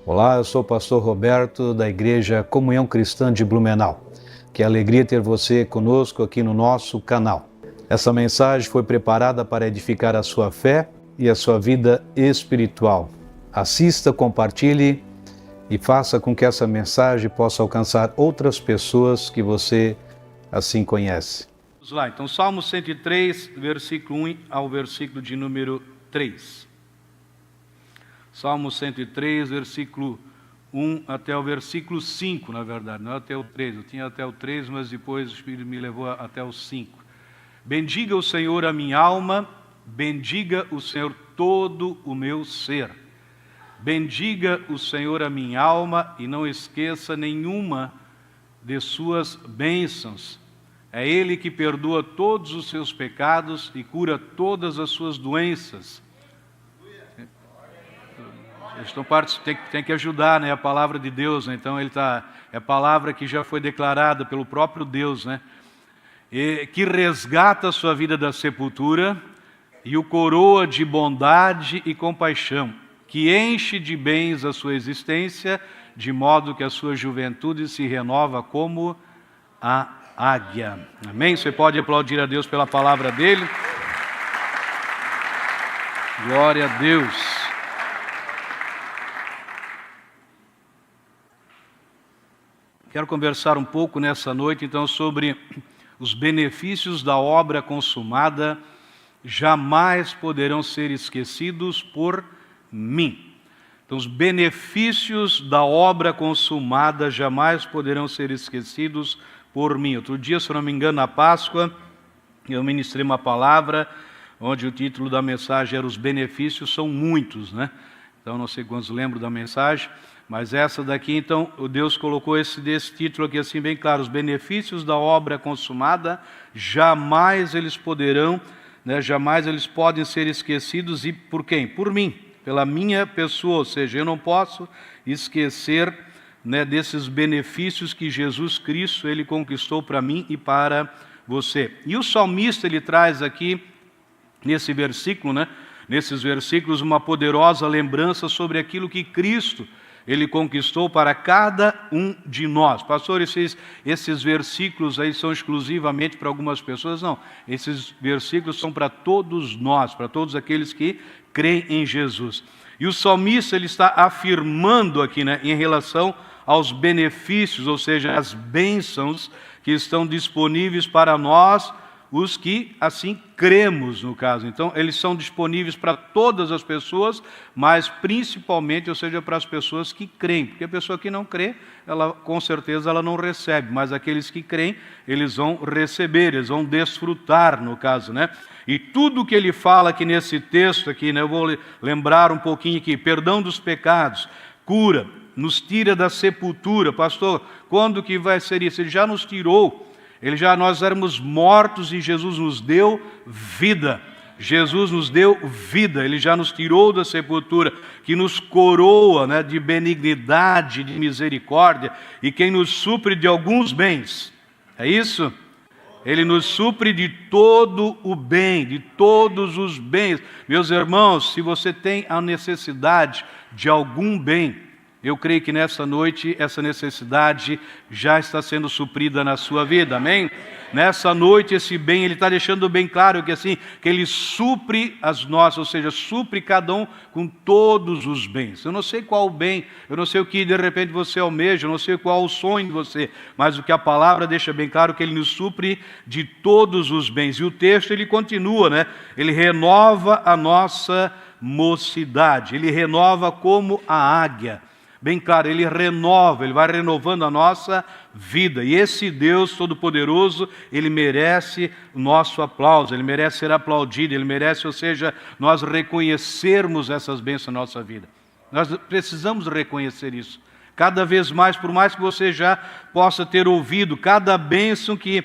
Olá, eu sou o pastor Roberto da Igreja Comunhão Cristã de Blumenau. Que alegria ter você conosco aqui no nosso canal. Essa mensagem foi preparada para edificar a sua fé e a sua vida espiritual. Assista, compartilhe e faça com que essa mensagem possa alcançar outras pessoas que você assim conhece. Vamos lá, então Salmo 103, versículo 1 ao versículo de número 3. Salmo 103, versículo 1 até o versículo 5, na verdade, não é até o 3. Eu tinha até o 3, mas depois o Espírito me levou até o 5. Bendiga o Senhor a minha alma, bendiga o Senhor todo o meu ser. Bendiga o Senhor a minha alma e não esqueça nenhuma de suas bênçãos. É Ele que perdoa todos os seus pecados e cura todas as suas doenças. Tem que ajudar, né? A palavra de Deus, né? Então é a palavra que já foi declarada pelo próprio Deus, né? E que resgata a sua vida da sepultura e o coroa de bondade e compaixão, que enche de bens a sua existência, de modo que a sua juventude se renova como a águia. Amém? Você pode aplaudir a Deus pela palavra dele? Glória a Deus. Quero conversar um pouco nessa noite, então, sobre os benefícios da obra consumada jamais poderão ser esquecidos por mim. Então, os benefícios da obra consumada jamais poderão ser esquecidos por mim. Outro dia, se não me engano, na Páscoa, eu ministrei uma palavra onde o título da mensagem era "Os benefícios são muitos", né? Então, não sei quantos lembram da mensagem, mas essa daqui, então, o Deus colocou desse título aqui assim bem claro: os benefícios da obra consumada, jamais eles poderão, né, jamais eles podem ser esquecidos. E por quem? Por mim, pela minha pessoa, ou seja, eu não posso esquecer, né, desses benefícios que Jesus Cristo, Ele conquistou para mim e para você. E o salmista, ele traz aqui, nesse versículo, né, nesses versículos, uma poderosa lembrança sobre aquilo que Cristo Ele conquistou para cada um de nós. Pastor, esses versículos aí são exclusivamente para algumas pessoas? Não, esses versículos são para todos nós, para todos aqueles que creem em Jesus. E o salmista, ele está afirmando aqui, né, em relação aos benefícios, ou seja, as bênçãos que estão disponíveis para nós, os que assim cremos, no caso. Então, eles são disponíveis para todas as pessoas, mas principalmente, ou seja, para as pessoas que creem, porque a pessoa que não crê, ela com certeza ela não recebe, mas aqueles que creem, eles vão receber, eles vão desfrutar, no caso, né? E tudo que ele fala aqui nesse texto aqui, né, eu vou lembrar um pouquinho aqui: perdão dos pecados, cura, nos tira da sepultura. Pastor, quando que vai ser isso? Ele já nos tirou. Nós éramos mortos e Jesus nos deu vida. Jesus nos deu vida, Ele já nos tirou da sepultura, que nos coroa, né, de benignidade, de misericórdia, e quem nos supre de alguns bens. É isso? Ele nos supre de todo o bem, de todos os bens. Meus irmãos, se você tem a necessidade de algum bem, eu creio que nessa noite essa necessidade já está sendo suprida na sua vida, amém? Nessa noite esse bem, ele está deixando bem claro que assim, que ele supre as nossas, ou seja, supre cada um com todos os bens. Eu não sei qual o bem, eu não sei o que de repente você almeja, eu não sei qual o sonho de você, mas o que a palavra deixa bem claro é que ele nos supre de todos os bens. E o texto, ele continua, né? Ele renova a nossa mocidade, ele renova como a águia. Bem claro, Ele renova, Ele vai renovando a nossa vida. E esse Deus Todo-Poderoso, Ele merece o nosso aplauso, Ele merece ser aplaudido, Ele merece, ou seja, nós reconhecermos essas bênçãos na nossa vida. Nós precisamos reconhecer isso. Cada vez mais, por mais que você já possa ter ouvido, cada bênção que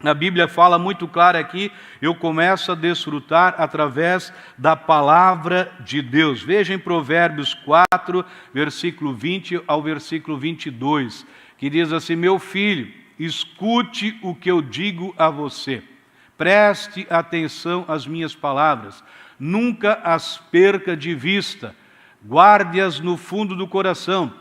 a Bíblia fala muito claro aqui, eu começo a desfrutar através da palavra de Deus. Veja em Provérbios 4, versículo 20 ao versículo 22, que diz assim: meu filho, escute o que eu digo a você, preste atenção às minhas palavras, nunca as perca de vista, guarde-as no fundo do coração,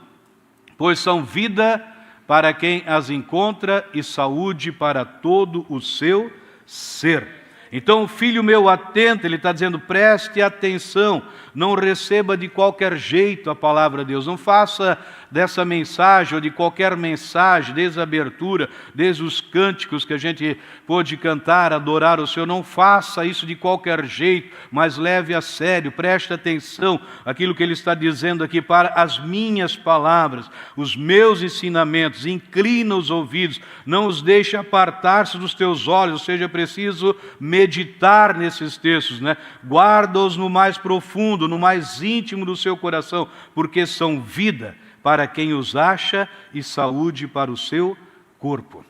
pois são vida para quem as encontra e saúde para todo o seu ser. Então, filho meu, atenta, ele está dizendo, preste atenção, não receba de qualquer jeito a palavra de Deus, não faça dessa mensagem ou de qualquer mensagem, desde a abertura, desde os cânticos que a gente pôde cantar, adorar o Senhor, não faça isso de qualquer jeito, mas leve a sério, preste atenção àquilo que ele está dizendo aqui, para as minhas palavras, os meus ensinamentos, inclina os ouvidos, não os deixe apartar-se dos teus olhos, ou seja, é preciso meditar nesses textos, né? Guarda-os no mais profundo, no mais íntimo do seu coração, porque são vida para quem os acha e saúde para o seu corpo.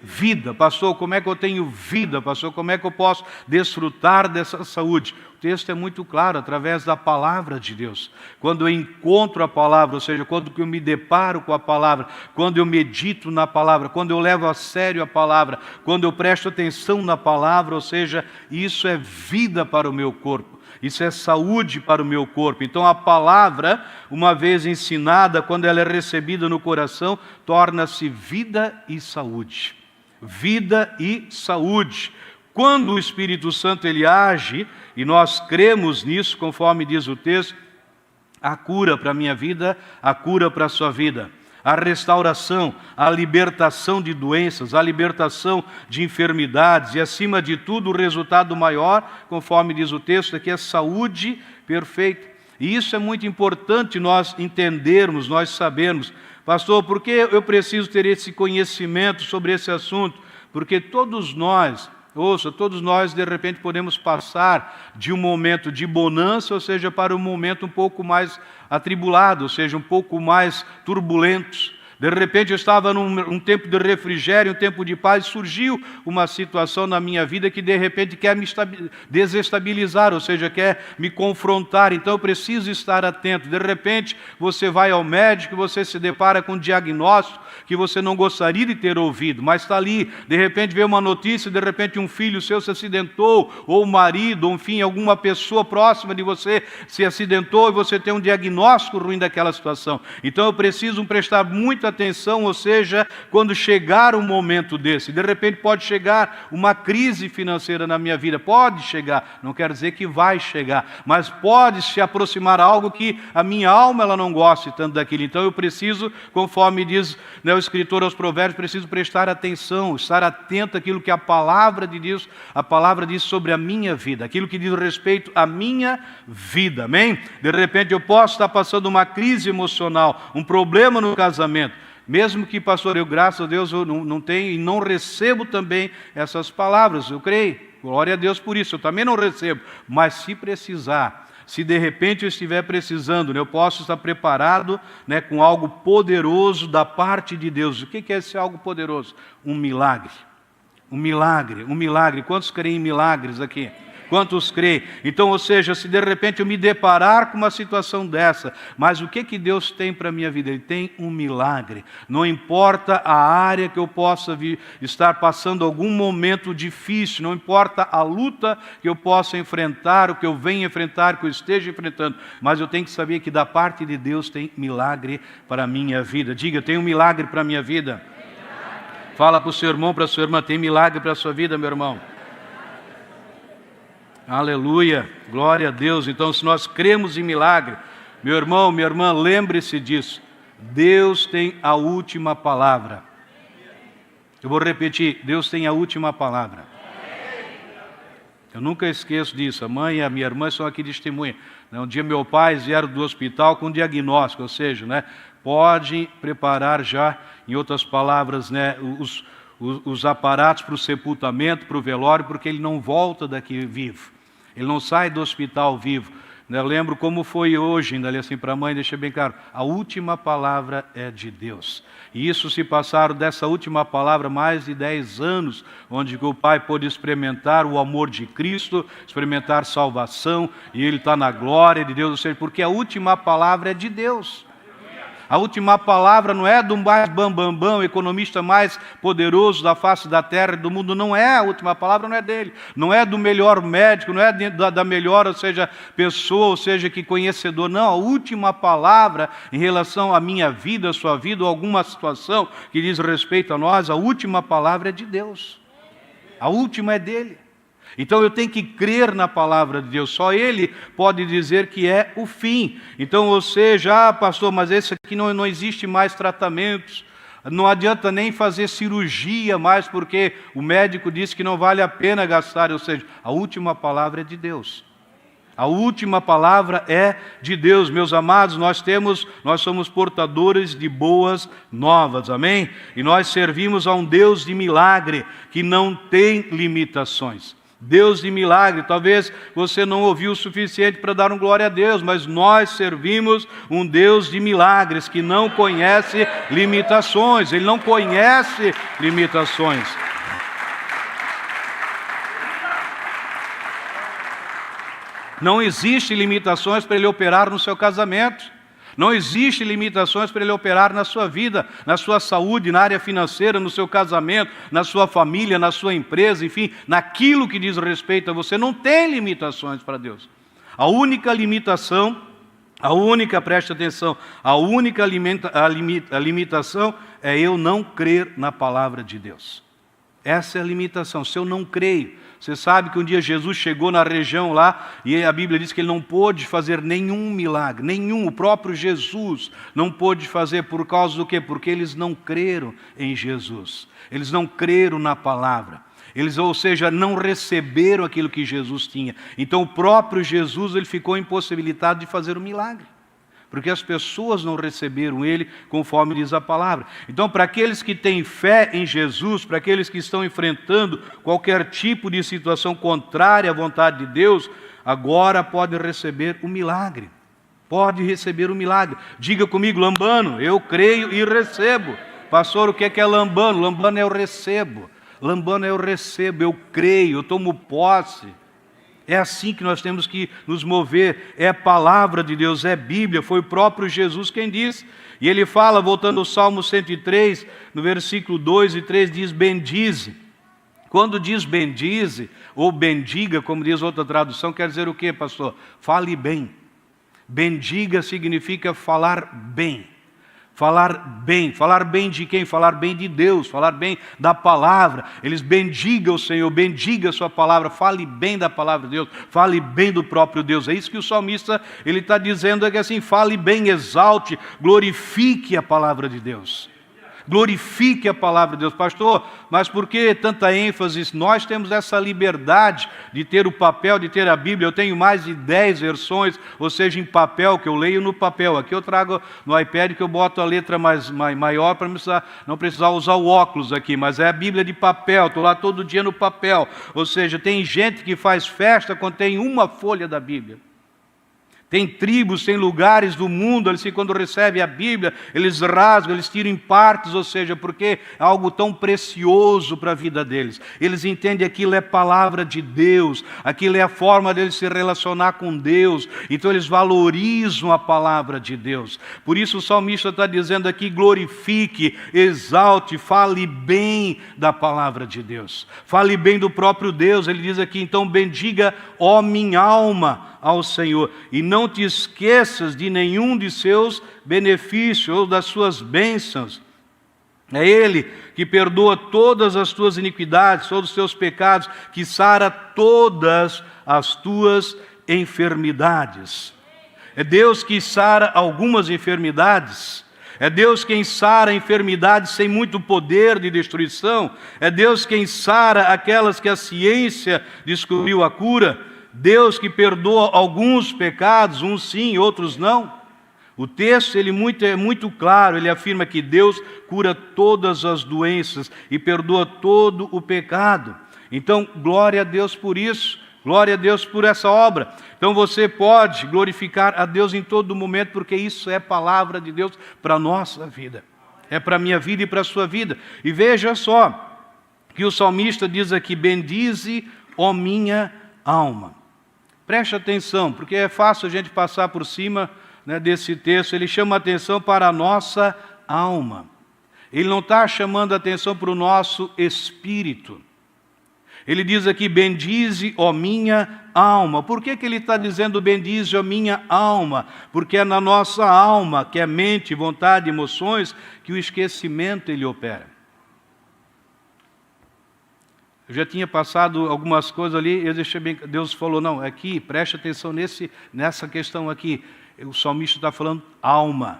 Vida, pastor, como é que eu tenho vida, pastor? Como é que eu posso desfrutar dessa saúde? O texto é muito claro, através da palavra de Deus. Quando eu encontro a palavra, ou seja, quando eu me deparo com a palavra, quando eu medito na palavra, quando eu levo a sério a palavra, quando eu presto atenção na palavra, ou seja, isso é vida para o meu corpo. Isso é saúde para o meu corpo. Então a palavra, uma vez ensinada, quando ela é recebida no coração, torna-se vida e saúde. Vida e saúde. Quando o Espírito Santo ele age, e nós cremos nisso, conforme diz o texto, a cura para a minha vida, a cura para a sua vida. A restauração, a libertação de doenças, a libertação de enfermidades e, acima de tudo, o resultado maior, conforme diz o texto aqui, é saúde perfeita. E isso é muito importante nós entendermos, nós sabermos. Pastor, por que eu preciso ter esse conhecimento sobre esse assunto? Porque todos nós, todos nós de repente podemos passar de um momento de bonança, ou seja, para um momento um pouco mais atribulado, ou seja, um pouco mais turbulento. De repente eu estava num tempo de refrigério, um tempo de paz, surgiu uma situação na minha vida que de repente quer me desestabilizar, ou seja, quer me confrontar, então eu preciso estar atento. De repente você vai ao médico e você se depara com um diagnóstico que você não gostaria de ter ouvido, mas está ali, de repente vê uma notícia, de repente um filho seu se acidentou, ou o marido, ou enfim, alguma pessoa próxima de você se acidentou e você tem um diagnóstico ruim daquela situação. Então eu preciso prestar muita atenção, ou seja, quando chegar um momento desse, de repente pode chegar uma crise financeira na minha vida, pode chegar, não quer dizer que vai chegar, mas pode se aproximar algo que a minha alma ela não goste tanto daquilo. Então eu preciso, conforme diz o escritor aos Provérbios, preciso prestar atenção, estar atento àquilo que a palavra de Deus, a palavra diz sobre a minha vida, aquilo que diz respeito à minha vida, amém? De repente eu posso estar passando uma crise emocional, um problema no casamento, mesmo que, pastor, eu, graças a Deus, eu não tenho e não recebo também essas palavras, eu creio, glória a Deus por isso, eu também não recebo, mas se precisar, se de repente eu estiver precisando, eu posso estar preparado com algo poderoso da parte de Deus. O que é esse algo poderoso? Um milagre. Um milagre, um milagre. Quantos creem em milagres aqui? Quantos creem? Então, ou seja, se de repente eu me deparar com uma situação dessa, mas o que Deus tem para a minha vida? Ele tem um milagre. Não importa a área que eu possa estar passando algum momento difícil, não importa a luta que eu possa enfrentar, o que eu venha enfrentar, que eu esteja enfrentando, mas eu tenho que saber que da parte de Deus tem milagre para a minha vida. Diga, tem um milagre para a minha vida. Fala para o seu irmão, para a sua irmã, tem milagre para a sua vida, meu irmão. Aleluia, glória a Deus. Então, se nós cremos em milagre, meu irmão, minha irmã, lembre-se disso. Deus tem a última palavra. Eu vou repetir, Deus tem a última palavra. Eu nunca esqueço disso. A mãe e a minha irmã são aqui testemunha. Um dia meu pai vieram do hospital com diagnóstico, ou seja, pode preparar já, em outras palavras, os aparatos para o sepultamento, para o velório, porque ele não volta daqui vivo. Ele não sai do hospital vivo. Eu lembro como foi hoje, ainda ali assim para a mãe, deixa bem claro, a última palavra é de Deus. E isso se passaram dessa última palavra mais de 10 anos, onde o pai pôde experimentar o amor de Cristo, experimentar salvação, e ele está na glória de Deus, ou seja, porque a última palavra é de Deus. A última palavra não é do mais bambambam, economista mais poderoso da face da terra e do mundo. Não é, a última palavra não é dele. Não é do melhor médico, não é da melhor, ou seja, pessoa, ou seja, que conhecedor. Não, a última palavra em relação à minha vida, à sua vida, ou alguma situação que diz respeito a nós, a última palavra é de Deus. A última é dele. Então eu tenho que crer na palavra de Deus, só Ele pode dizer que é o fim. Então, ou seja, pastor, mas esse aqui não existe mais tratamentos, não adianta nem fazer cirurgia mais, porque o médico disse que não vale a pena gastar, ou seja, a última palavra é de Deus. A última palavra é de Deus, meus amados, nós somos portadores de boas novas, amém? E nós servimos a um Deus de milagre, que não tem limitações. Deus de milagre, talvez você não ouviu o suficiente para dar um glória a Deus, mas nós servimos um Deus de milagres, que não conhece limitações, Ele não conhece limitações. Não existe limitações para Ele operar no seu casamento. Não existe limitações para Ele operar na sua vida, na sua saúde, na área financeira, no seu casamento, na sua família, na sua empresa, enfim, naquilo que diz respeito a você. Não tem limitações para Deus. A única limitação, preste atenção, a única limitação é eu não crer na palavra de Deus. Essa é a limitação. Se eu não creio, você sabe que um dia Jesus chegou na região lá e a Bíblia diz que Ele não pôde fazer nenhum milagre, nenhum, o próprio Jesus não pôde fazer por causa do quê? Porque eles não creram em Jesus, eles não creram na palavra, eles, ou seja, não receberam aquilo que Jesus tinha. Então o próprio Jesus, Ele ficou impossibilitado de fazer o milagre, porque as pessoas não receberam Ele conforme diz a palavra. Então, para aqueles que têm fé em Jesus, para aqueles que estão enfrentando qualquer tipo de situação contrária à vontade de Deus, agora podem receber o milagre. Pode receber o milagre. Diga comigo, lambano, eu creio e recebo. Pastor, o que é lambano? Lambano é eu recebo. Lambano é eu recebo, eu creio, eu tomo posse. É assim que nós temos que nos mover, é a palavra de Deus, é Bíblia, foi o próprio Jesus quem disse. E ele fala, voltando ao Salmo 103, no versículo 2 e 3, diz bendize. Quando diz bendize, ou bendiga, como diz outra tradução, quer dizer o quê, pastor? Fale bem. Bendiga significa falar bem. Falar bem de quem? Falar bem de Deus, falar bem da palavra. Eles bendigam o Senhor, bendiga a sua palavra, fale bem da palavra de Deus, fale bem do próprio Deus. É isso que o salmista ele está dizendo, é que assim, fale bem, exalte, glorifique a palavra de Deus. Glorifique a palavra de Deus. Pastor, mas por que tanta ênfase? Nós temos essa liberdade de ter o papel, de ter a Bíblia. Eu tenho mais de 10 versões, ou seja, em papel, que eu leio no papel. Aqui eu trago no iPad que eu boto a letra maior para não precisar usar o óculos aqui, mas é a Bíblia de papel, estou lá todo dia no papel. Ou seja, tem gente que faz festa quando tem uma folha da Bíblia. Tem tribos, tem lugares do mundo, assim, quando recebem a Bíblia, eles rasgam, eles tiram em partes, ou seja, porque é algo tão precioso para a vida deles. Eles entendem que aquilo é palavra de Deus, aquilo é a forma deles se relacionar com Deus, então eles valorizam a palavra de Deus. Por isso o salmista está dizendo aqui, glorifique, exalte, fale bem da palavra de Deus. Fale bem do próprio Deus, ele diz aqui, então bendiga, ó minha alma, ao Senhor, e não te esqueças de nenhum de seus benefícios ou das suas bênçãos. É Ele que perdoa todas as tuas iniquidades, todos os teus pecados, que sara todas as tuas enfermidades. É Deus que sara algumas enfermidades. É Deus quem sara enfermidades sem muito poder de destruição. É Deus quem sara aquelas que a ciência descobriu a cura. Deus que perdoa alguns pecados, uns sim, outros não. O texto é muito claro, ele afirma que Deus cura todas as doenças e perdoa todo o pecado. Então, glória a Deus por isso, glória a Deus por essa obra. Então você pode glorificar a Deus em todo momento, porque isso é palavra de Deus para a nossa vida. É para a minha vida e para a sua vida. E veja só, que o salmista diz aqui, bendize, ó minha alma. Preste atenção, porque é fácil a gente passar por cima desse texto, ele chama a atenção para a nossa alma. Ele não está chamando a atenção para o nosso espírito. Ele diz aqui, bendize, ó minha alma. Por que ele está dizendo bendize, ó minha alma? Porque é na nossa alma, que é mente, vontade, emoções, que o esquecimento ele opera. Eu já tinha passado algumas coisas ali, eu deixei bem, Deus falou, não, aqui, preste atenção nessa questão aqui. O salmista está falando alma,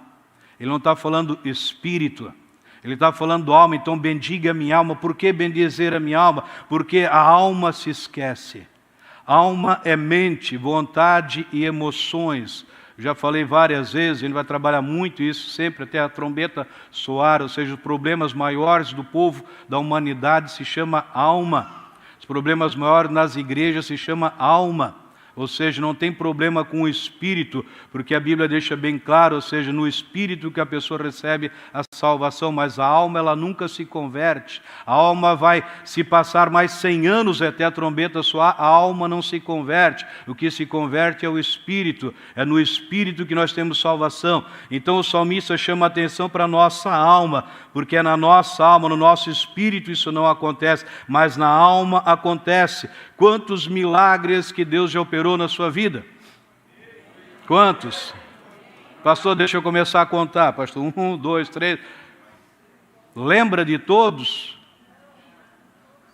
ele não está falando espírito. Ele está falando alma, então bendiga a minha alma. Por que bendizer a minha alma? Porque a alma se esquece. Alma é mente, vontade e emoções. Já falei várias vezes, a gente vai trabalhar muito isso sempre, até a trombeta soar, ou seja, os problemas maiores do povo, da humanidade, se chama alma. Os problemas maiores nas igrejas se chama alma. Ou seja, não tem problema com o espírito, porque a Bíblia deixa bem claro, ou seja, no espírito que a pessoa recebe a salvação, mas a alma ela nunca se converte. A alma vai se passar mais 100 anos até a trombeta soar, a alma não se converte. O que se converte é o espírito, é no espírito que nós temos salvação. Então o salmista chama a atenção para a nossa alma, porque é na nossa alma, no nosso espírito isso não acontece, mas na alma acontece. Quantos milagres que Deus já operou na sua vida? Quantos? Pastor, deixa eu começar a contar. Pastor, 1, 2, 3. Lembra de todos?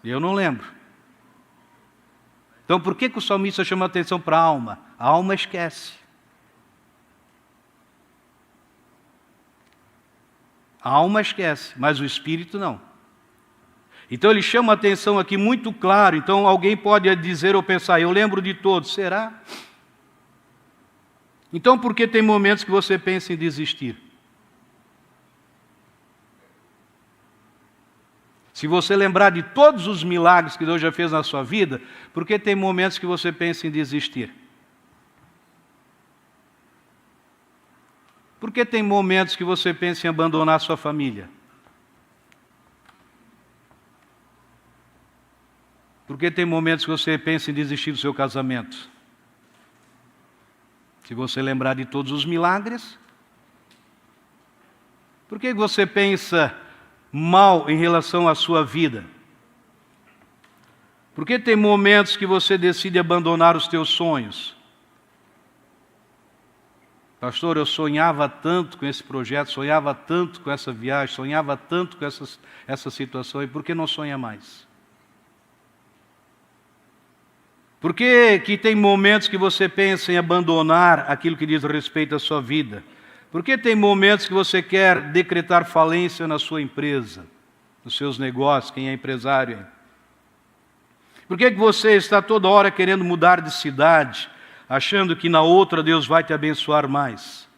Eu não lembro. Então por que o salmista chama a atenção para a alma? A alma esquece. A alma esquece, mas o espírito não. Então ele chama a atenção aqui muito claro. Então alguém pode dizer ou pensar, eu lembro de todos. Será? Então por que tem momentos que você pensa em desistir? Se você lembrar de todos os milagres que Deus já fez na sua vida, por que tem momentos que você pensa em desistir? Por que tem momentos que você pensa em abandonar sua família? Por que tem momentos que você pensa em desistir do seu casamento? Se você lembrar de todos os milagres. Por que você pensa mal em relação à sua vida? Por que tem momentos que você decide abandonar os teus sonhos? Pastor, eu sonhava tanto com esse projeto, sonhava tanto com essa viagem, sonhava tanto com essa situação, e por que não sonha mais? Por que tem momentos que você pensa em abandonar aquilo que diz respeito à sua vida? Por que tem momentos que você quer decretar falência na sua empresa, nos seus negócios, quem é empresário? Por que você está toda hora querendo mudar de cidade, achando que na outra Deus vai te abençoar mais?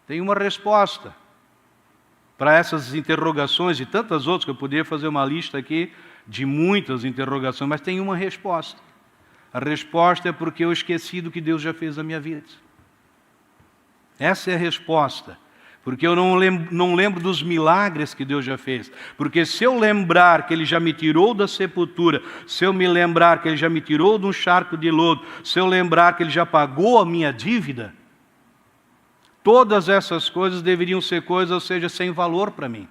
Tem uma resposta para essas interrogações e tantas outras, que eu poderia fazer uma lista aqui de muitas interrogações, mas tem uma resposta. A resposta é porque eu esqueci do que Deus já fez na minha vida. Essa é a resposta. Porque eu não lembro dos milagres que Deus já fez. Porque se eu lembrar que Ele já me tirou da sepultura, se eu me lembrar que Ele já me tirou de um charco de lodo, se eu lembrar que Ele já pagou a minha dívida, todas essas coisas deveriam ser coisas, ou seja, sem valor para mim.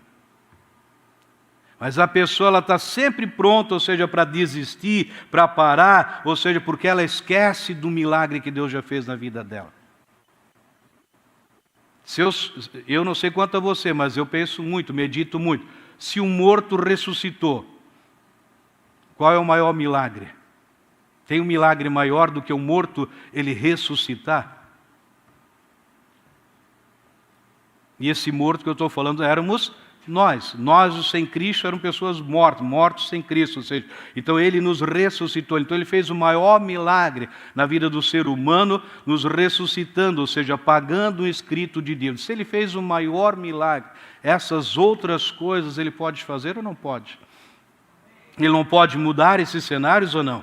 Mas a pessoa está sempre pronta, ou seja, para desistir, para parar, ou seja, porque ela esquece do milagre que Deus já fez na vida dela. Eu não sei quanto a você, mas eu penso muito, medito muito. Se um morto ressuscitou, qual é o maior milagre? Tem um milagre maior do que um morto ele ressuscitar? E esse morto que eu estou falando éramos nós. Nós, os sem Cristo, eram pessoas mortos sem Cristo. Ou seja, então Ele nos ressuscitou. Então Ele fez o maior milagre na vida do ser humano, nos ressuscitando, ou seja, pagando um escrito de Deus. Se Ele fez o maior milagre, essas outras coisas Ele pode fazer ou não pode? Ele não pode mudar esses cenários ou não?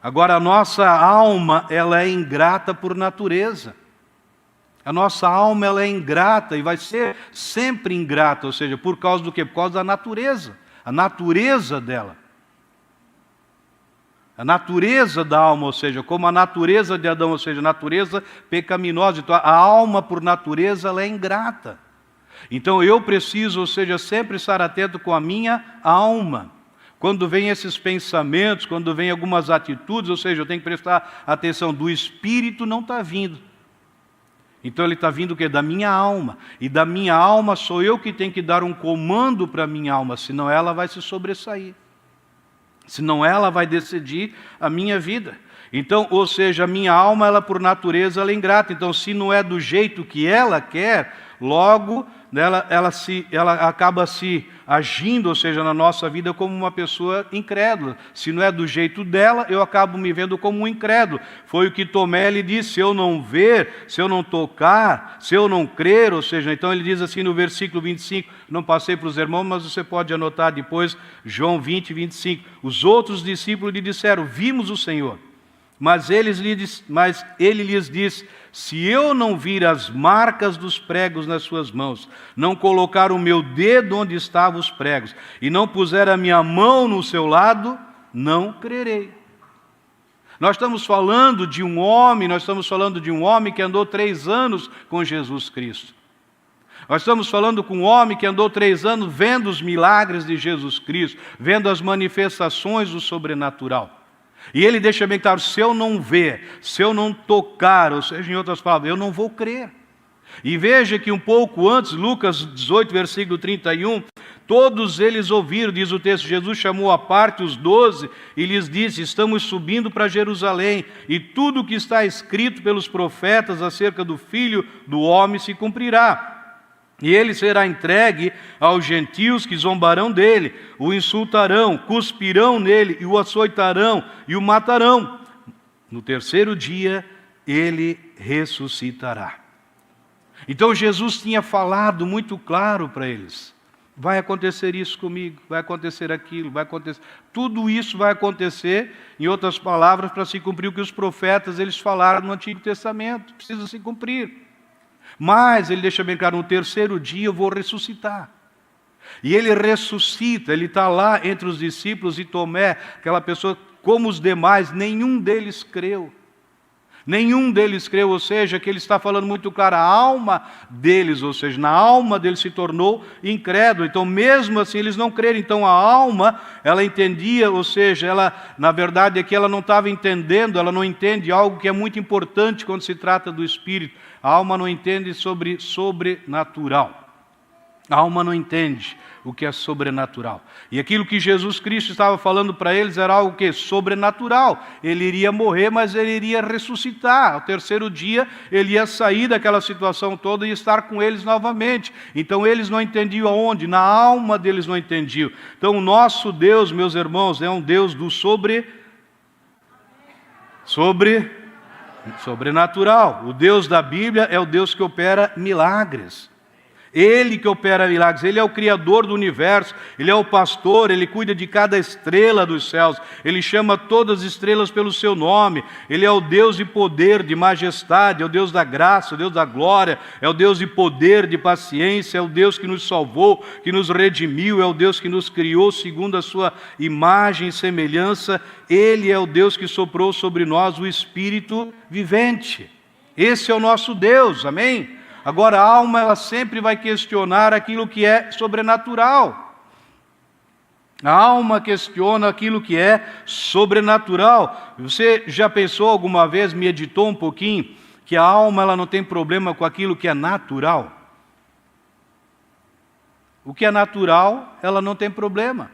Agora, a nossa alma, ela é ingrata por natureza. A nossa alma ela é ingrata e vai ser sempre ingrata, ou seja, por causa do quê? Por causa da natureza, a natureza dela. A natureza da alma, ou seja, como a natureza de Adão, ou seja, a natureza pecaminosa. Então, a alma, por natureza, ela é ingrata. Então, eu preciso, ou seja, sempre estar atento com a minha alma. Quando vem esses pensamentos, quando vem algumas atitudes, ou seja, eu tenho que prestar atenção, do espírito não está vindo. Então ele está vindo o quê? Da minha alma. E da minha alma sou eu que tenho que dar um comando para a minha alma, senão ela vai se sobressair. Senão ela vai decidir a minha vida. Então, ou seja, a minha alma, ela por natureza, ela é ingrata. Então, se não é do jeito que ela quer, logo ela acaba se agindo, ou seja, na nossa vida como uma pessoa incrédula. Se não é do jeito dela, eu acabo me vendo como um incrédulo. Foi o que Tomé lhe disse: se eu não ver, se eu não tocar, se eu não crer, ou seja, então ele diz assim no versículo 25, não passei para os irmãos, mas você pode anotar depois, João 20, 25. Os outros discípulos lhe disseram: vimos o Senhor. Mas ele lhes disse: se eu não vir as marcas dos pregos nas suas mãos, não colocar o meu dedo onde estavam os pregos, e não puser a minha mão no seu lado, não crerei. Nós estamos falando de um homem que andou 3 anos com Jesus Cristo. Nós estamos falando com um homem que andou 3 anos vendo os milagres de Jesus Cristo, vendo as manifestações do sobrenatural. E ele deixa bem claro: se eu não ver, se eu não tocar, ou seja, em outras palavras, eu não vou crer. E veja que um pouco antes, Lucas 18, versículo 31, todos eles ouviram, diz o texto, Jesus chamou à parte os 12 e lhes disse: estamos subindo para Jerusalém, e tudo o que está escrito pelos profetas acerca do Filho do Homem se cumprirá. E ele será entregue aos gentios que zombarão dele, o insultarão, cuspirão nele, e o açoitarão e o matarão. No 3º dia, ele ressuscitará. Então Jesus tinha falado muito claro para eles: vai acontecer isso comigo, vai acontecer aquilo, vai acontecer. Tudo isso vai acontecer, em outras palavras, para se cumprir o que os profetas eles falaram no Antigo Testamento. Precisa se cumprir. Mas ele deixa bem claro: no 3º dia eu vou ressuscitar. E ele ressuscita, ele está lá entre os discípulos, e Tomé, aquela pessoa, como os demais, nenhum deles creu. Nenhum deles creu, ou seja, que ele está falando muito claro, a alma deles, ou seja, na alma deles se tornou incrédulo. Então, mesmo assim, eles não creram. Então, a alma, ela entendia, ou seja, ela, na verdade, aqui ela não estava entendendo, ela não entende algo que é muito importante quando se trata do Espírito. A alma não entende sobre sobrenatural. A alma não entende o que é sobrenatural. E aquilo que Jesus Cristo estava falando para eles era algo que sobrenatural. Ele iria morrer, mas ele iria ressuscitar. Ao 3º dia, ele ia sair daquela situação toda e estar com eles novamente. Então, eles não entendiam aonde? Na alma deles não entendiam. Então, o nosso Deus, meus irmãos, é um Deus do sobrenatural. O Deus da Bíblia é o Deus que opera milagres. Ele que opera milagres, Ele é o Criador do universo, Ele é o pastor, Ele cuida de cada estrela dos céus, Ele chama todas as estrelas pelo seu nome, Ele é o Deus de poder, de majestade, é o Deus da graça, é o Deus da glória, é o Deus de poder, de paciência, é o Deus que nos salvou, que nos redimiu, é o Deus que nos criou segundo a sua imagem e semelhança. Ele é o Deus que soprou sobre nós o Espírito vivente. Esse é o nosso Deus, amém? Agora, a alma, ela sempre vai questionar aquilo que é sobrenatural. A alma questiona aquilo que é sobrenatural. Você já pensou alguma vez, meditou um pouquinho, que a alma ela não tem problema com aquilo que é natural? O que é natural, ela não tem problema.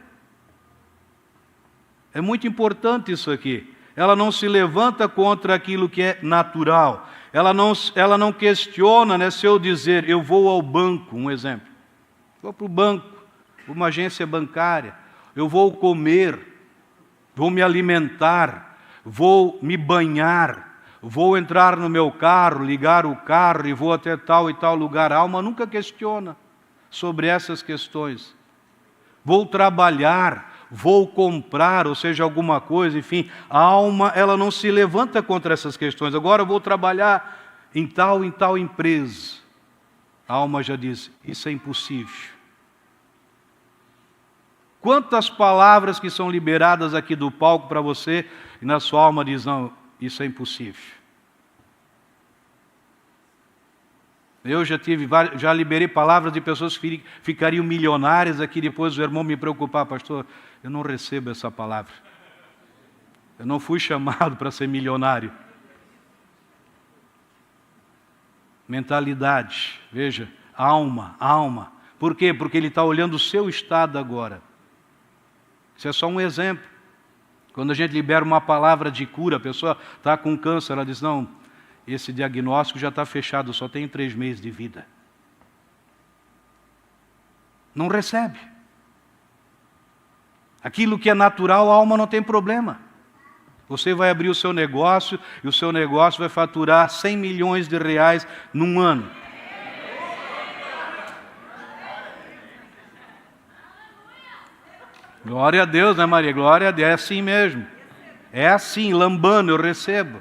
É muito importante isso aqui. Ela não se levanta contra aquilo que é natural. Ela não questiona, né, se eu dizer, eu vou ao banco, um exemplo. Vou para o banco, uma agência bancária. Eu vou comer, vou me alimentar, vou me banhar, vou entrar no meu carro, ligar o carro e vou até tal e tal lugar. A alma nunca questiona sobre essas questões. Vou trabalhar, vou comprar, ou seja, alguma coisa, enfim, a alma, ela não se levanta contra essas questões. Agora eu vou trabalhar em tal empresa. A alma já diz, isso é impossível. Quantas palavras que são liberadas aqui do palco para você e na sua alma diz, não, isso é impossível. Eu já liberei palavras de pessoas que ficariam milionárias aqui, depois o irmão me preocupar, pastor, eu não recebo essa palavra. Eu não fui chamado para ser milionário. Mentalidade, veja, alma. Por quê? Porque ele está olhando o seu estado agora. Isso é só um exemplo. Quando a gente libera uma palavra de cura, a pessoa está com câncer, ela diz, não, esse diagnóstico já está fechado, só tem 3 meses de vida. Não recebe. Aquilo que é natural, a alma não tem problema. Você vai abrir o seu negócio e o seu negócio vai faturar 100 milhões de reais num ano. Glória a Deus, né, Maria? Glória a Deus, é assim mesmo. É assim, lambando, eu recebo.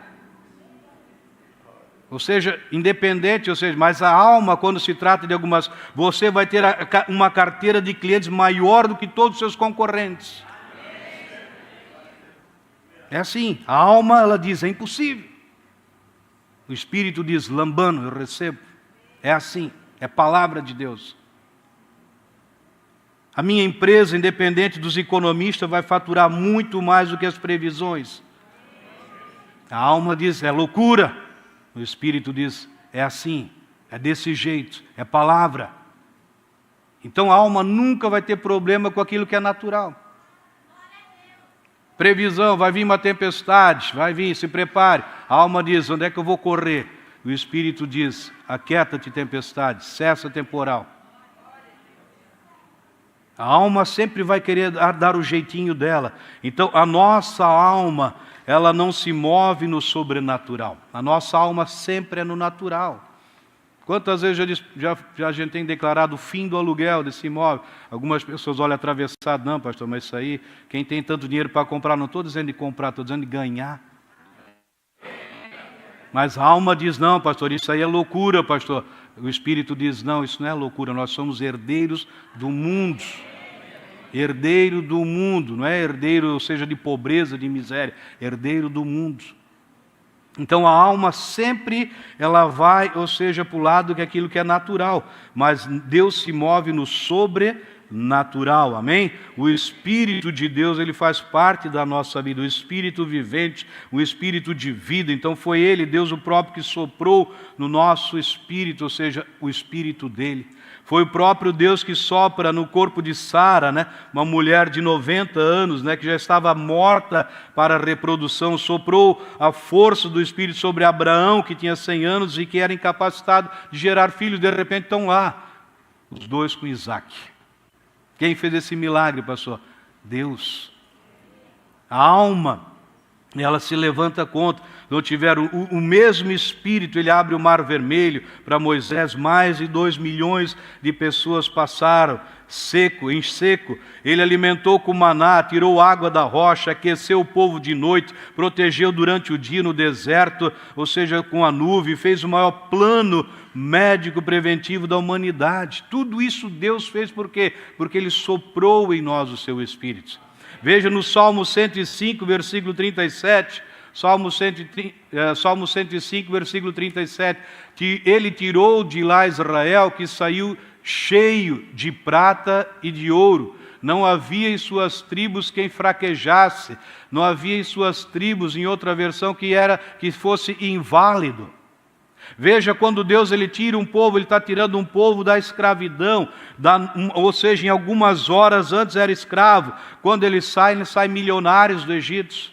Ou seja, independente, mas a alma, quando se trata de algumas... Você vai ter uma carteira de clientes maior do que todos os seus concorrentes. É assim, a alma, ela diz, é impossível. O Espírito diz, lambando, eu recebo. É assim, é palavra de Deus. A minha empresa, independente dos economistas, vai faturar muito mais do que as previsões. A alma diz, é loucura. O Espírito diz, é assim, é desse jeito, é palavra. Então a alma nunca vai ter problema com aquilo que é natural. Previsão, vai vir uma tempestade, vai vir, se prepare. A alma diz, onde é que eu vou correr? O Espírito diz, aquieta-te tempestade, cessa temporal. A alma sempre vai querer dar o jeitinho dela. Então, a nossa alma, ela não se move no sobrenatural. A nossa alma sempre é no natural. Quantas vezes a gente tem declarado o fim do aluguel desse imóvel? Algumas pessoas olham atravessado, não, pastor, mas isso aí, quem tem tanto dinheiro para comprar, não estou dizendo de comprar, estou dizendo de ganhar. Mas a alma diz, não, pastor, isso aí é loucura, pastor. O Espírito diz, não, isso não é loucura, nós somos herdeiros do mundo. Herdeiro do mundo, não é herdeiro, ou seja, de pobreza, de miséria, herdeiro do mundo. Então a alma sempre, ela vai, ou seja, para o lado que é aquilo que é natural, mas Deus se move no sobrenatural, amém? O Espírito de Deus, ele faz parte da nossa vida, o Espírito vivente, o Espírito de vida. Então foi Ele, Deus o próprio, que soprou no nosso espírito, ou seja, o Espírito dele. Foi o próprio Deus que sopra no corpo de Sara, né? Uma mulher de 90 anos, né? Que já estava morta para a reprodução, soprou a força do Espírito sobre Abraão, que tinha 100 anos e que era incapacitado de gerar filhos. De repente estão lá, os dois com Isaac. Quem fez esse milagre, pastor? Deus. A alma, ela se levanta contra. Não tiveram o mesmo Espírito, ele abre o mar vermelho para Moisés, mais de 2 milhões de pessoas passaram em seco. Ele alimentou com maná, tirou água da rocha, aqueceu o povo de noite, protegeu durante o dia no deserto, ou seja, com a nuvem, fez o maior plano médico preventivo da humanidade. Tudo isso Deus fez por quê? Porque Ele soprou em nós o seu Espírito. Veja no Salmo 105, versículo 37, Salmo 105, versículo 37, que Ele tirou de lá Israel, que saiu cheio de prata e de ouro. Não havia em suas tribos quem fraquejasse, não havia em suas tribos, em outra versão, que fosse inválido. Veja, quando Deus ele tira um povo, Ele está tirando um povo da escravidão, ou seja, em algumas horas antes era escravo. Quando ele sai milionários do Egito,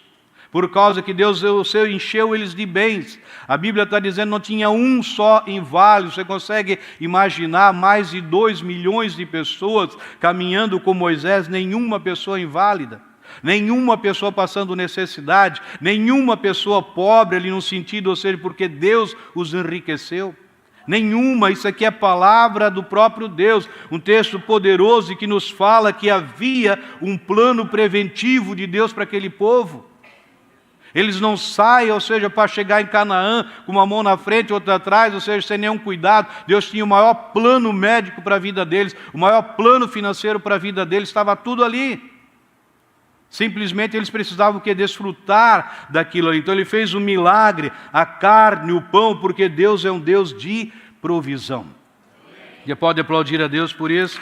por causa que Deus encheu eles de bens. A Bíblia está dizendo que não tinha um só inválido. Você consegue imaginar mais de 2 milhões de pessoas caminhando com Moisés, nenhuma pessoa inválida. Nenhuma pessoa passando necessidade, nenhuma pessoa pobre ali no sentido, ou seja, porque Deus os enriqueceu. Nenhuma, isso aqui é palavra do próprio Deus, um texto poderoso que nos fala que havia um plano preventivo de Deus para aquele povo. Eles não saem, ou seja, para chegar em Canaã com uma mão na frente e outra atrás, ou seja, sem nenhum cuidado. Deus tinha o maior plano médico para a vida deles, o maior plano financeiro para a vida deles, estava tudo ali. Simplesmente eles precisavam o quê? Desfrutar daquilo ali. Então ele fez um milagre, a carne, o pão, porque Deus é um Deus de provisão. Você pode aplaudir a Deus por isso?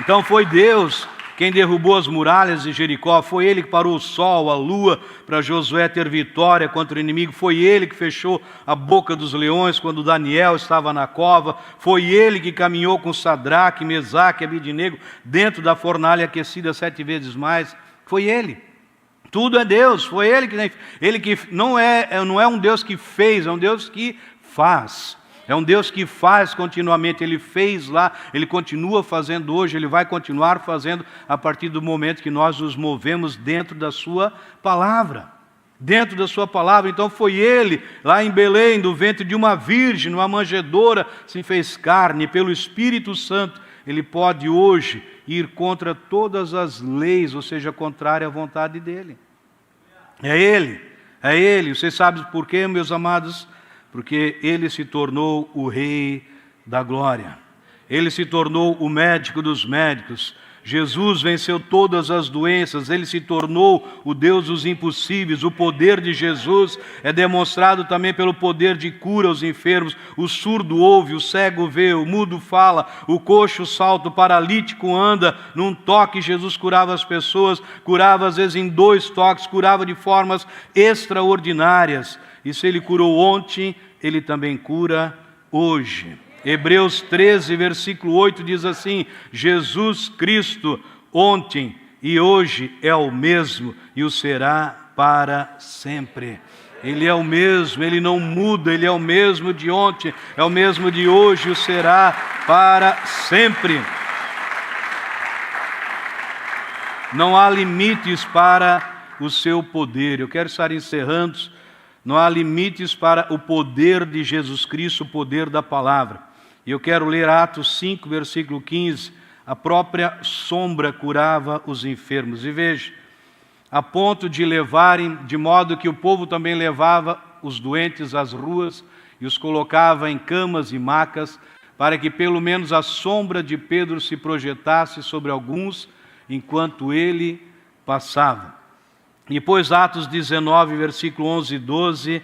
Então foi Deus quem derrubou as muralhas de Jericó, foi Ele que parou o sol, a lua, para Josué ter vitória contra o inimigo, foi Ele que fechou a boca dos leões quando Daniel estava na cova, foi Ele que caminhou com Sadraque, Mesaque e Abidnego dentro da fornalha aquecida 7 vezes mais, foi Ele. Tudo é Deus, foi Ele que não é um Deus que fez, é um Deus que faz. É um Deus que faz continuamente, Ele fez lá, Ele continua fazendo hoje, Ele vai continuar fazendo a partir do momento que nós nos movemos dentro da Sua palavra. Dentro da Sua palavra, então foi Ele, lá em Belém, do ventre de uma virgem, uma manjedoura, se fez carne, pelo Espírito Santo, Ele pode hoje ir contra todas as leis, ou seja, contrária à vontade dEle. É Ele, vocês sabem por quê, meus amados? Porque Ele se tornou o Rei da Glória. Ele se tornou o médico dos médicos. Jesus venceu todas as doenças. Ele se tornou o Deus dos impossíveis. O poder de Jesus é demonstrado também pelo poder de cura aos enfermos. O surdo ouve, o cego vê, o mudo fala, o coxo salta, o paralítico anda. Num toque, Jesus curava as pessoas, curava às vezes em 2 toques, curava de formas extraordinárias. E se Ele curou ontem, Ele também cura hoje. Hebreus 13, versículo 8 diz assim: Jesus Cristo ontem e hoje é o mesmo e o será para sempre. Ele é o mesmo, Ele não muda, Ele é o mesmo de ontem, é o mesmo de hoje e o será para sempre. Não há limites para o seu poder. Eu quero estar encerrando. Não há limites para o poder de Jesus Cristo, o poder da palavra. E eu quero ler Atos 5, versículo 15. A própria sombra curava os enfermos. E veja, a ponto de levarem, de modo que o povo também levava os doentes às ruas e os colocava em camas e macas, para que pelo menos a sombra de Pedro se projetasse sobre alguns, enquanto ele passava. Depois Atos 19, versículo 11 e 12,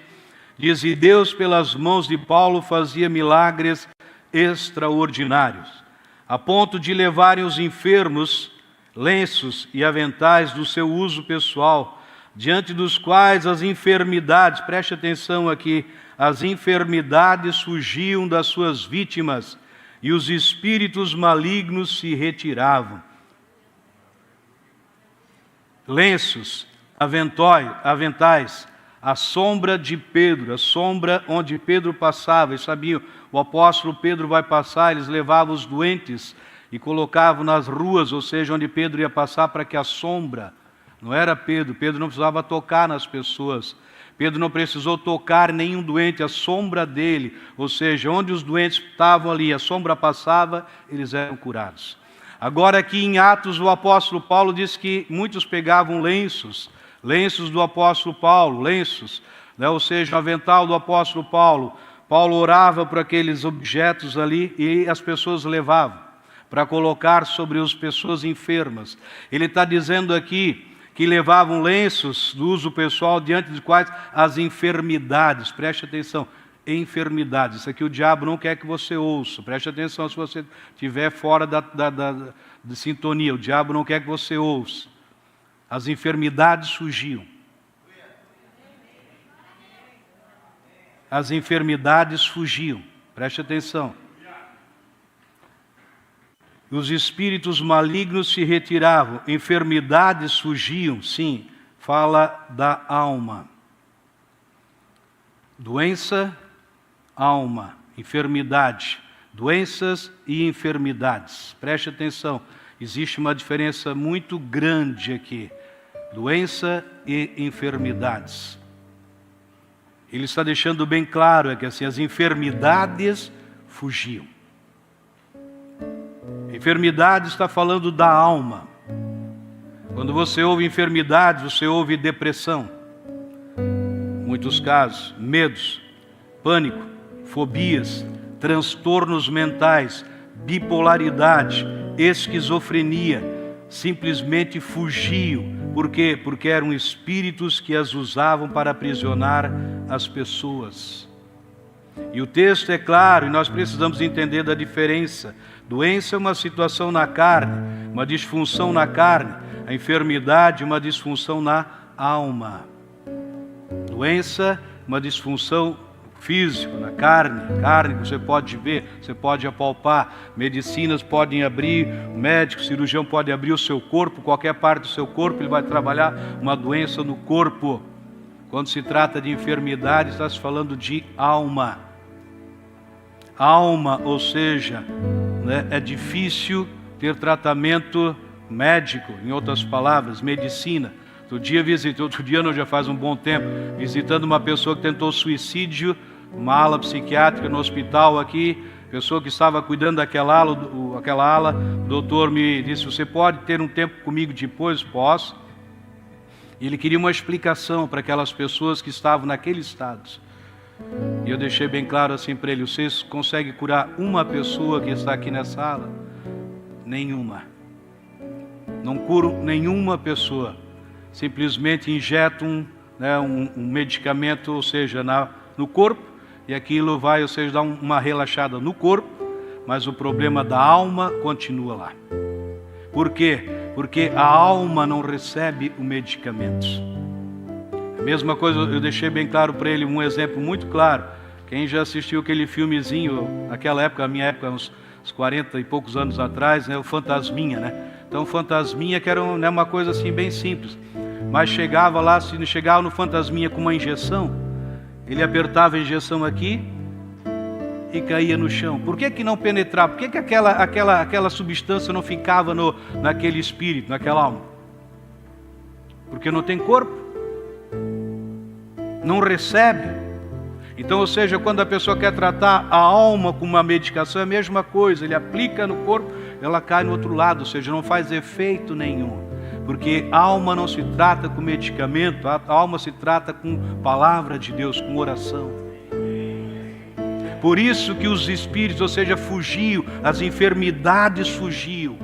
diz: E Deus pelas mãos de Paulo fazia milagres extraordinários, a ponto de levarem os enfermos lenços e aventais do seu uso pessoal, diante dos quais as enfermidades, preste atenção aqui, as enfermidades fugiam das suas vítimas e os espíritos malignos se retiravam. Lenços, aventais, a sombra de Pedro, a sombra onde Pedro passava. Eles sabiam, o apóstolo Pedro vai passar, eles levavam os doentes e colocavam nas ruas, ou seja, onde Pedro ia passar, para que a sombra, não era Pedro não precisava tocar nas pessoas, Pedro não precisou tocar nenhum doente, a sombra dele, ou seja, onde os doentes estavam ali, a sombra passava, eles eram curados. Agora aqui em Atos, o apóstolo Paulo diz que muitos pegavam lenços do apóstolo Paulo, ou seja, o avental do apóstolo Paulo. Paulo orava por aqueles objetos ali e as pessoas levavam para colocar sobre as pessoas enfermas. Ele está dizendo aqui que levavam lenços do uso pessoal, diante de quais as enfermidades, preste atenção, enfermidades, isso aqui o diabo não quer que você ouça, preste atenção se você estiver fora de sintonia, o diabo não quer que você ouça. As enfermidades fugiam. As enfermidades fugiam. Preste atenção. Os espíritos malignos se retiravam. Enfermidades fugiam. Sim, fala da alma. Doença, alma, enfermidade. Doenças e enfermidades. Preste atenção. Existe uma diferença muito grande aqui. Doença e enfermidades. Ele está deixando bem claro que assim, as enfermidades fugiam. Enfermidade está falando da alma. Quando você ouve enfermidades, você ouve depressão. Em muitos casos, medos, pânico, fobias, transtornos mentais, bipolaridade, esquizofrenia, simplesmente fugiam. Por quê? Porque eram espíritos que as usavam para aprisionar as pessoas. E o texto é claro, e nós precisamos entender da diferença. Doença é uma situação na carne, uma disfunção na carne. A enfermidade é uma disfunção na alma. Doença, uma disfunção física, na carne que você pode ver, você pode apalpar. Medicinas podem abrir, o médico, o cirurgião pode abrir o seu corpo, qualquer parte do seu corpo, ele vai trabalhar uma doença no corpo. Quando se trata de enfermidade, está se falando de alma. Alma, ou seja, né, é difícil ter tratamento médico, em outras palavras, medicina. Outro dia não, já faz um bom tempo, visitando uma pessoa que tentou suicídio, uma ala psiquiátrica no hospital aqui, pessoa que estava cuidando daquela ala, o doutor me disse, você pode ter um tempo comigo depois? Posso. E ele queria uma explicação para aquelas pessoas que estavam naquele estado. E eu deixei bem claro assim para ele, vocês conseguem curar uma pessoa que está aqui nessa ala? Nenhuma. Não curo nenhuma pessoa. Simplesmente injetam um medicamento, ou seja, no corpo, e aquilo vai, ou seja, dar uma relaxada no corpo, mas o problema da alma continua lá. Por quê? Porque a alma não recebe o medicamento. A mesma coisa, eu deixei bem claro para ele um exemplo muito claro. Quem já assistiu aquele filmezinho, naquela época, a minha época, uns 40 e poucos anos atrás, o Fantasminha, né? Então, o Fantasminha, que era uma coisa assim bem simples. Mas chegava lá, se chegava no Fantasminha com uma injeção, ele apertava a injeção aqui e caía no chão. Por que não penetrava? Por que aquela substância não ficava naquele espírito, naquela alma? Porque não tem corpo. Não recebe. Então, ou seja, quando a pessoa quer tratar a alma com uma medicação, é a mesma coisa. Ele aplica no corpo, ela cai no outro lado, ou seja, não faz efeito nenhum. Porque a alma não se trata com medicamento, a alma se trata com palavra de Deus, com oração. Por isso que os espíritos, ou seja, fugiam, as enfermidades fugiam.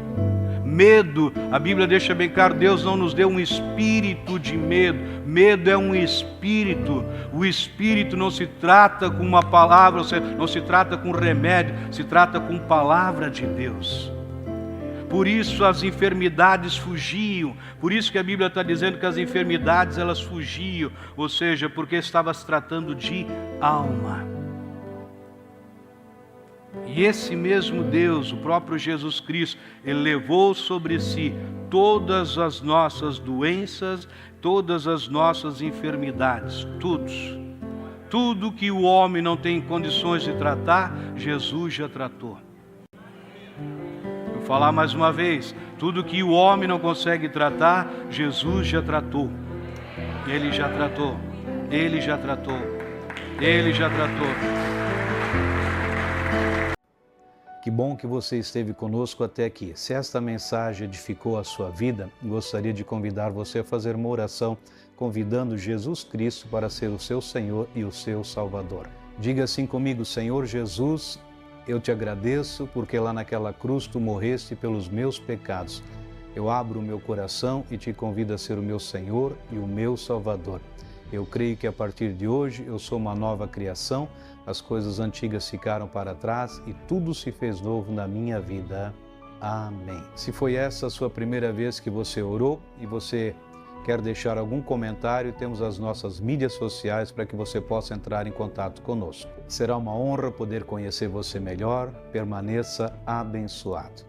Medo, a Bíblia deixa bem claro, Deus não nos deu um espírito de medo. Medo é um espírito. O espírito não se trata com uma palavra, ou seja, não se trata com remédio, se trata com palavra de Deus. Por isso as enfermidades fugiam. Por isso que a Bíblia está dizendo que as enfermidades elas fugiam. Ou seja, porque estava se tratando de alma. E esse mesmo Deus, o próprio Jesus Cristo, Ele levou sobre si todas as nossas doenças, todas as nossas enfermidades, tudo que o homem não tem condições de tratar, Jesus já tratou. Vou falar mais uma vez, tudo que o homem não consegue tratar, Jesus já tratou. Ele já tratou, Ele já tratou, Ele já tratou. Que bom que você esteve conosco até aqui. Se esta mensagem edificou a sua vida, gostaria de convidar você a fazer uma oração convidando Jesus Cristo para ser o seu Senhor e o seu Salvador. Diga assim comigo: Senhor Jesus, eu te agradeço porque lá naquela cruz tu morreste pelos meus pecados. Eu abro o meu coração e te convido a ser o meu Senhor e o meu Salvador. Eu creio que a partir de hoje eu sou uma nova criação, as coisas antigas ficaram para trás e tudo se fez novo na minha vida. Amém. Se foi essa a sua primeira vez que você orou e você quer deixar algum comentário, temos as nossas mídias sociais para que você possa entrar em contato conosco. Será uma honra poder conhecer você melhor. Permaneça abençoado.